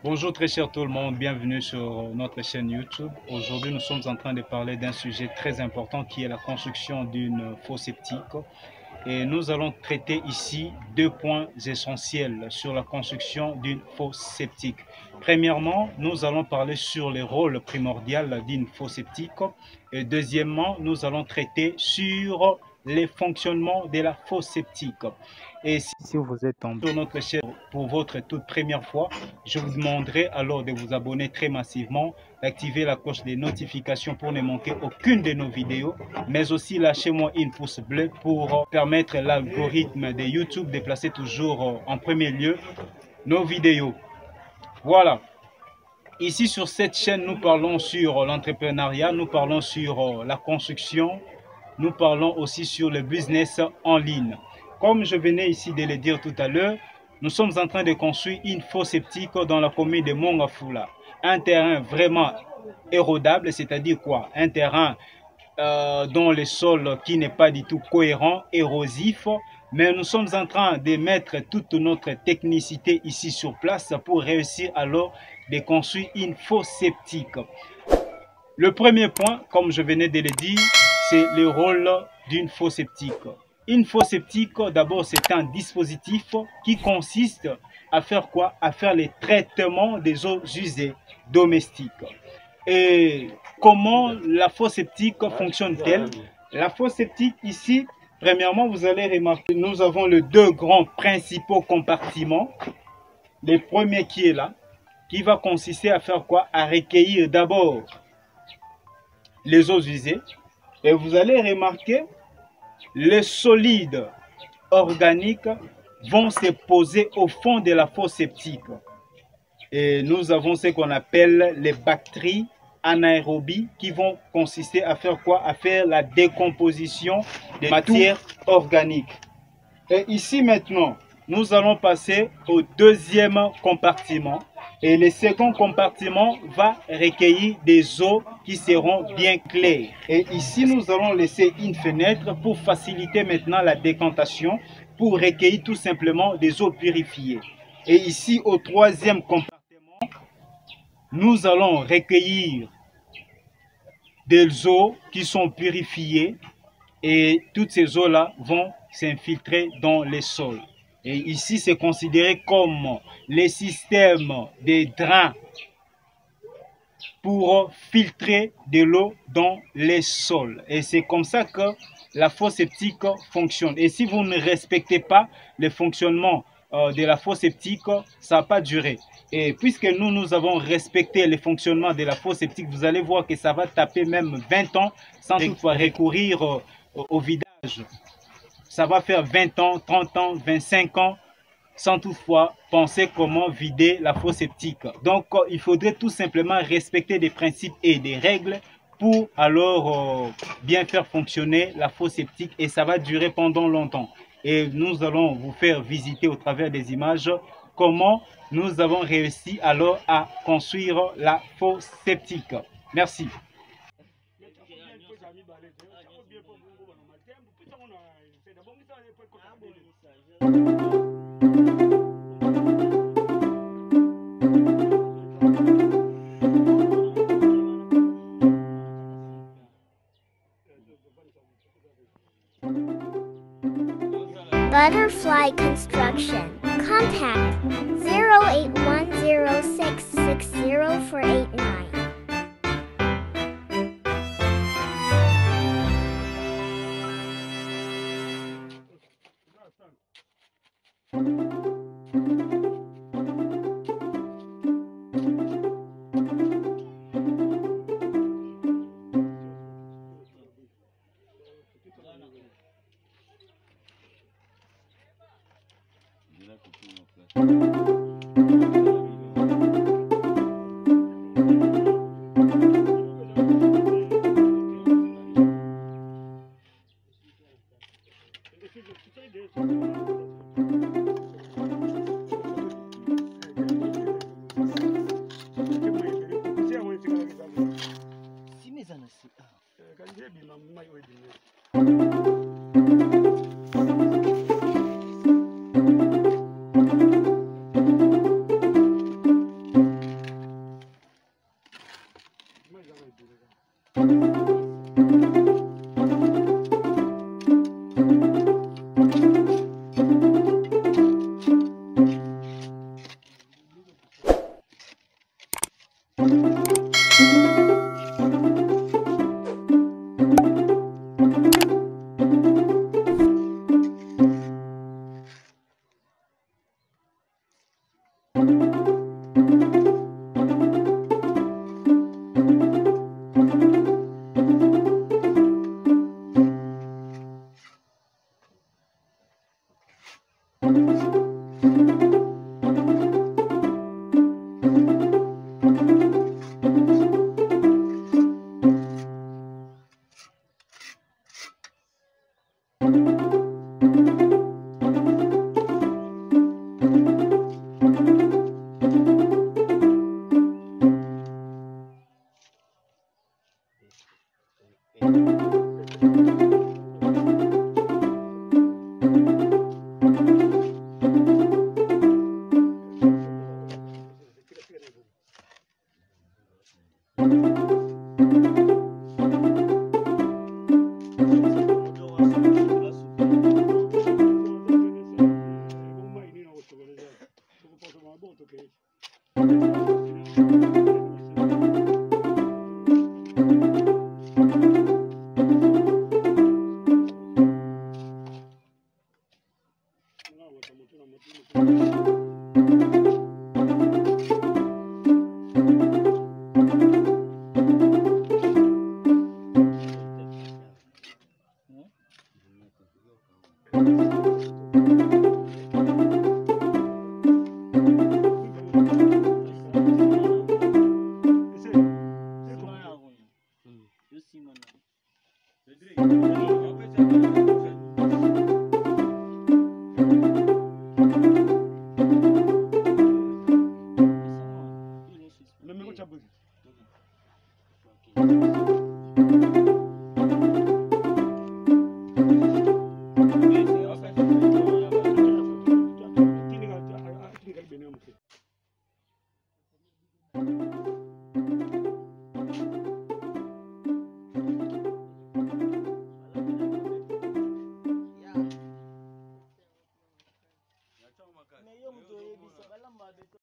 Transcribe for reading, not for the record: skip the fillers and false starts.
Bonjour très cher tout le monde, bienvenue sur notre chaîne YouTube. Aujourd'hui nous sommes en train de parler d'un sujet très important qui est la construction d'une fosse septique. Et nous allons traiter ici deux points essentiels sur la construction d'une fosse septique. Premièrement, nous allons parler sur le rôle primordial d'une fosse septique. Et deuxièmement, nous allons traiter sur les fonctionnements de la fosse septique. Et si vous êtes tombé sur notre chaîne pour votre toute première fois, je vous demanderai alors de vous abonner très massivement, d'activer la cloche des notifications pour ne manquer aucune de nos vidéos, mais aussi lâchez-moi une pouce bleu pour permettre à l'algorithme de YouTube de placer toujours en premier lieu nos vidéos. Voilà. Ici sur cette chaîne, nous parlons sur l'entrepreneuriat, nous parlons sur la construction, nous parlons aussi sur le business en ligne. Comme je venais ici de le dire tout à l'heure, nous sommes en train de construire une fosse septique dans la commune de Mongafula. Un terrain vraiment érodable, c'est-à-dire quoi? Un terrain dont le sol qui n'est pas du tout cohérent, érosif. Mais nous sommes en train de mettre toute notre technicité ici sur place pour réussir alors de construire une fosse septique. Le premier point, comme je venais de le dire, c'est le rôle d'une fosse septique. Une fosse septique, d'abord, c'est un dispositif qui consiste à faire quoi? À faire les traitements des eaux usées domestiques. Et comment la fosse septique fonctionne-t-elle? La fosse septique ici, premièrement, vous allez remarquer, nous avons les deux grands principaux compartiments. Le premier qui est là, qui va consister à faire quoi? À recueillir d'abord les eaux usées. Et vous allez remarquer, les solides organiques vont se poser au fond de la fosse septique. Et nous avons ce qu'on appelle les bactéries anaérobies qui vont consister à faire quoi? À faire la décomposition des matières organiques. Et ici maintenant, nous allons passer au deuxième compartiment. Et le second compartiment va recueillir des eaux qui seront bien claires. Et ici, nous allons laisser une fenêtre pour faciliter maintenant la décantation, pour recueillir tout simplement des eaux purifiées. Et ici, au troisième compartiment, nous allons recueillir des eaux qui sont purifiées et toutes ces eaux-là vont s'infiltrer dans les sols. Et ici, c'est considéré comme les systèmes de drains pour filtrer de l'eau dans les sols. Et c'est comme ça que la fosse septique fonctionne. Et si vous ne respectez pas le fonctionnement de la fosse septique, ça va pas durer. Et puisque nous avons respecté le fonctionnement de la fosse septique, vous allez voir que ça va taper même 20 ans sans toutefois recourir au vidage. Ça va faire 20 ans, 30 ans, 25 ans sans toutefois penser comment vider la fosse septique. Donc, il faudrait tout simplement respecter des principes et des règles pour alors bien faire fonctionner la fosse septique et ça va durer pendant longtemps. Et nous allons vous faire visiter au travers des images comment nous avons réussi alors à construire la fosse septique. Merci. Butterfly Construction. Contact 0810660489. Le micro, tu as besoin.